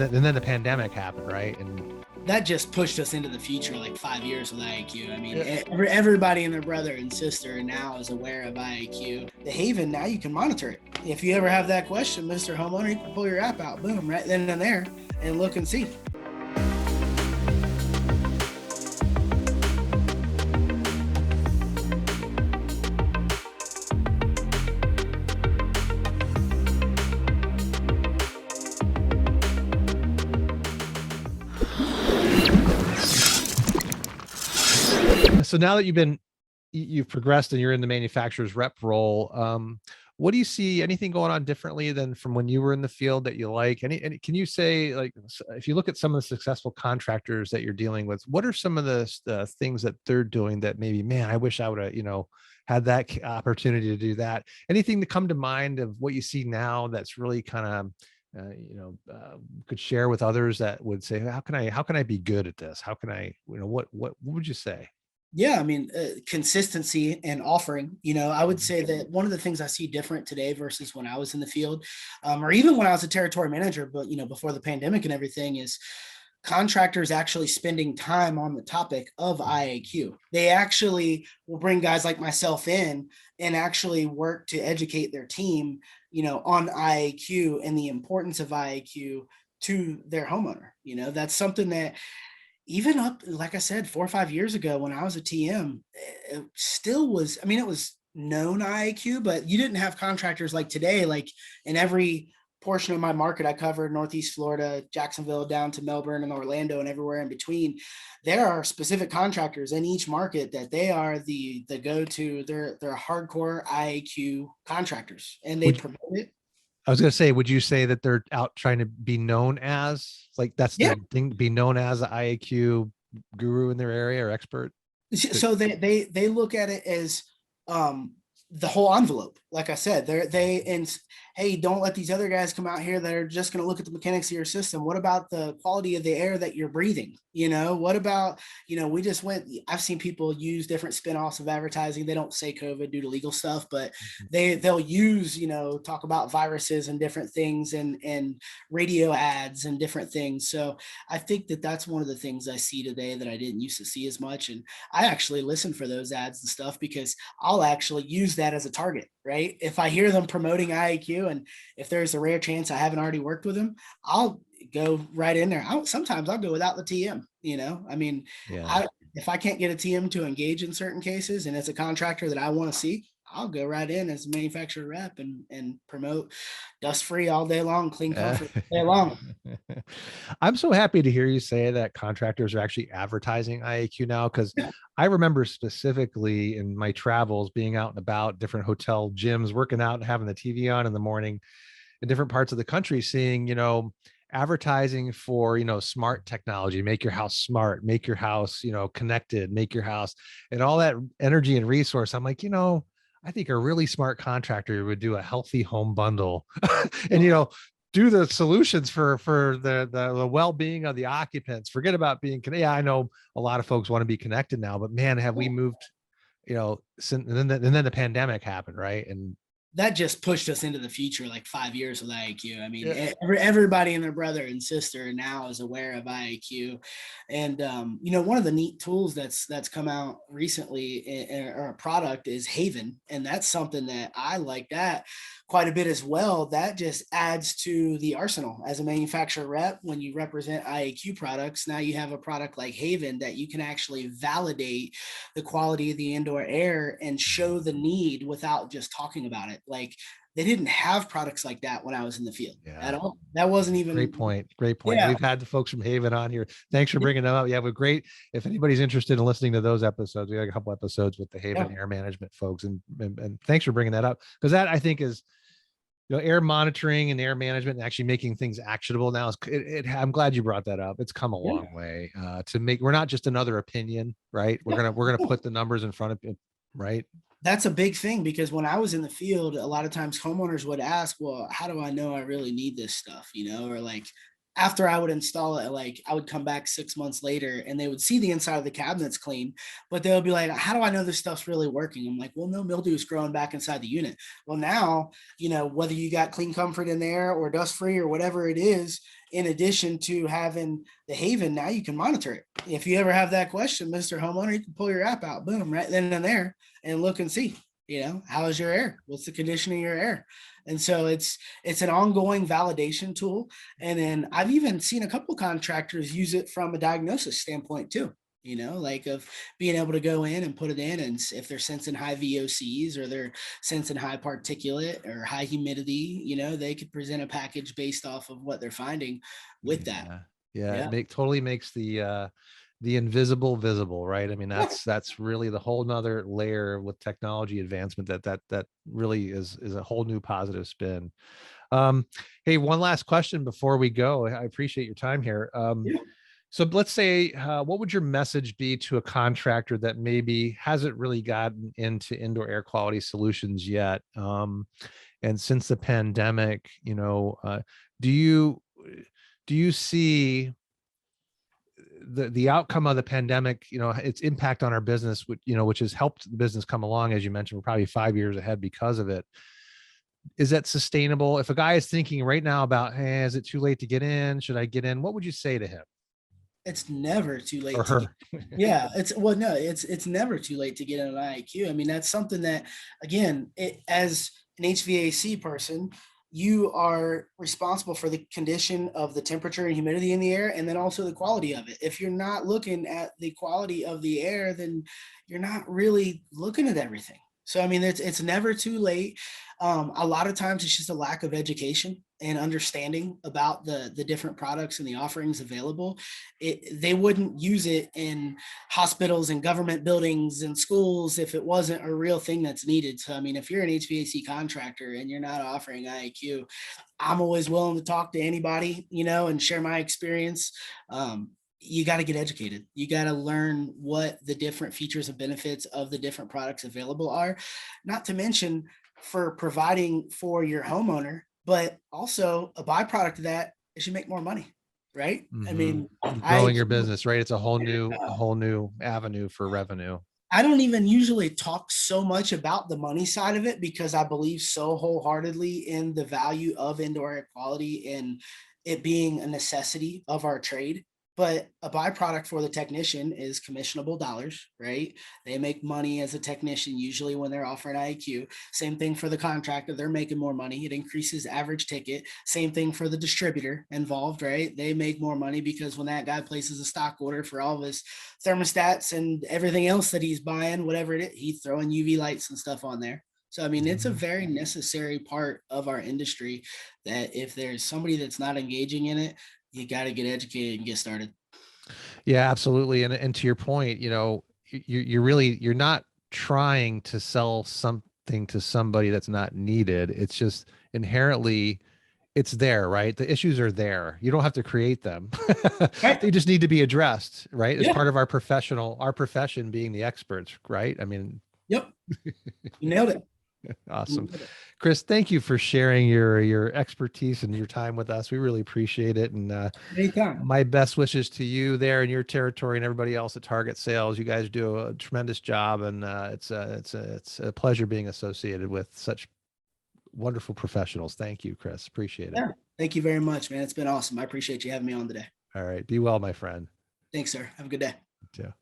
then the pandemic happened, right? And that just pushed us into the future like 5 years with IAQ. I mean, yeah. everybody and their brother and sister now is aware of IAQ. The Haven, now you can monitor it. If you ever have that question, Mr. Homeowner, you can pull your app out, boom, right then and there, and look and see. So now that you've progressed and you're in the manufacturer's rep role, what do you see? Anything going on differently than from when you were in the field that you like? Any can you say, like, if you look at some of the successful contractors that you're dealing with, what are some of the things that they're doing that maybe, man, I wish I would have, had that opportunity to do that? Anything to come to mind of what you see now that's really kind of could share with others that would say, how can I be good at this? How can I, what would you say? Yeah, I mean, consistency and offering. I would say that one of the things I see different today versus when I was in the field, or even when I was a territory manager, but before the pandemic and everything, is contractors actually spending time on the topic of IAQ. They actually will bring guys like myself in and actually work to educate their team, on IAQ and the importance of IAQ to their homeowner. That's something that even up, like I said, 4 or 5 years ago when I was a TM, it still was, I mean, it was known IAQ, but you didn't have contractors like today. Like in every portion of my market I covered, Northeast Florida, Jacksonville, down to Melbourne and Orlando and everywhere in between, there are specific contractors in each market that they are the go-to. They're hardcore IAQ contractors, and they promote it. I was going to say, would you say that they're out trying to be known as, like, that's Yeah. their thing, be known as an IAQ guru in their area or expert? So they look at it as the whole envelope. Like I said, hey, don't let these other guys come out here that are just going to look at the mechanics of your system. What about the quality of the air that you're breathing? What about, I've seen people use different spinoffs of advertising. They don't say COVID due to legal stuff, but they'll use, talk about viruses and different things and radio ads and different things. So I think that that's one of the things I see today that I didn't used to see as much. And I actually listen for those ads and stuff because I'll actually use that as a target, right? If I hear them promoting IAQ and if there's a rare chance I haven't already worked with them, I'll go right in there. Sometimes I'll go without the TM, I mean, yeah. If I can't get a TM to engage in certain cases and it's a contractor that I want to see, I'll go right in as a manufacturer rep and promote dust free all day long, clean comfort all day long. I'm so happy to hear you say that contractors are actually advertising IAQ now, because I remember specifically in my travels being out and about different hotel gyms, working out and having the TV on in the morning in different parts of the country, seeing, advertising for, smart technology, make your house smart, make your house, connected, make your house, and all that energy and resource. I'm like, I think a really smart contractor would do a healthy home bundle and, do the solutions for the well-being of the occupants. Forget about being, I know a lot of folks want to be connected now, but man, have we moved, since, and then the pandemic happened. Right. And that just pushed us into the future like 5 years with IAQ. I mean, everybody and their brother and sister now is aware of IAQ. And, one of the neat tools that's come out recently or a product is Haven. And that's something that I like that quite a bit as well. That just adds to the arsenal as a manufacturer rep. When you represent IAQ products, now you have a product like Haven that you can actually validate the quality of the indoor air and show the need without just talking about it. Like they didn't have products like that when I was in the field at all. That wasn't even great point. Yeah. We've had the folks from Haven on here. Thanks for bringing them up. Yeah, we're great. If anybody's interested in listening to those episodes, we got a couple episodes with the Haven air management folks, and thanks for bringing that up, because that I think is, air monitoring and air management and actually making things actionable now is I'm glad you brought that up. It's come a long way to make, we're not just another opinion, right? We're going to put the numbers in front of it, right? That's a big thing, because when I was in the field, a lot of times homeowners would ask, well, how do I know I really need this stuff? Or like after I would install it, like I would come back 6 months later and they would see the inside of the cabinets clean, but they'll be like, how do I know this stuff's really working? I'm like, well, no mildew is growing back inside the unit. Well, now, whether you got clean comfort in there or dust free or whatever it is, in addition to having the Haven, now you can monitor it. If you ever have that question, Mr. Homeowner, you can pull your app out, boom, right then and there, and look and see, how is your air? What's the condition of your air? And so it's an ongoing validation tool. And then I've even seen a couple contractors use it from a diagnosis standpoint too. Like of being able to go in and put it in, and if they're sensing high VOCs or they're sensing high particulate or high humidity, they could present a package based off of what they're finding with that. Yeah. It totally makes the invisible visible, right? I mean, that's really the whole nother layer with technology advancement that really is a whole new positive spin. Hey, one last question before we go. I appreciate your time here. So let's say, what would your message be to a contractor that maybe hasn't really gotten into indoor air quality solutions yet? And since the pandemic, do you see the outcome of the pandemic, its impact on our business, which has helped the business come along, as you mentioned, we're probably 5 years ahead because of it. Is that sustainable? If a guy is thinking right now about, hey, is it too late to get in? Should I get in? What would you say to him? It's never too Or late to get. her? Yeah, it's never too late to get an IAQ. I mean, that's something that, again, as an HVAC person, you are responsible for the condition of the temperature and humidity in the air, and then also the quality of it. If you're not looking at the quality of the air, then you're not really looking at everything. So I mean, it's never too late. A lot of times it's just a lack of education and understanding about the different products and the offerings available. They wouldn't use it in hospitals and government buildings and schools if it wasn't a real thing that's needed. So I mean, if you're an HVAC contractor and you're not offering IAQ, I'm always willing to talk to anybody, and share my experience. You got to get educated. You got to learn what the different features and benefits of the different products available are, not to mention for providing for your homeowner, but also a byproduct of that is you make more money, right? I mean, Growing your business, right? It's a whole new avenue for revenue. I don't even usually talk so much about the money side of it because I believe so wholeheartedly in the value of indoor air quality and it being a necessity of our trade. But a byproduct for the technician is commissionable dollars, right? They make money as a technician usually when they're offering IAQ. Same thing for the contractor, they're making more money. It increases average ticket. Same thing for the distributor involved, right? They make more money because when that guy places a stock order for all of his thermostats and everything else that he's buying, whatever it is, he's throwing UV lights and stuff on there. So, I mean, it's a very necessary part of our industry that if there's somebody that's not engaging in it, you got to get educated and get started. Yeah, absolutely. And to your point, you're not trying to sell something to somebody that's not needed. It's just inherently it's there, right? The issues are there. You don't have to create them. Right. They just need to be addressed, right? As Yeah. part of our profession being the experts, right? I mean, Yep. You nailed it. awesome. Chris, thank you for sharing your expertise and your time with us. We really appreciate it. And Anytime. my best wishes to you there in your territory and everybody else at Target Sales. You guys do a tremendous job, and it's a pleasure being associated with such wonderful professionals. Thank you, Chris. Appreciate it. Yeah. Thank you very much, man. It's been awesome. I appreciate you having me on today. All right. Be well, my friend. Thanks, sir. Have a good day. You too.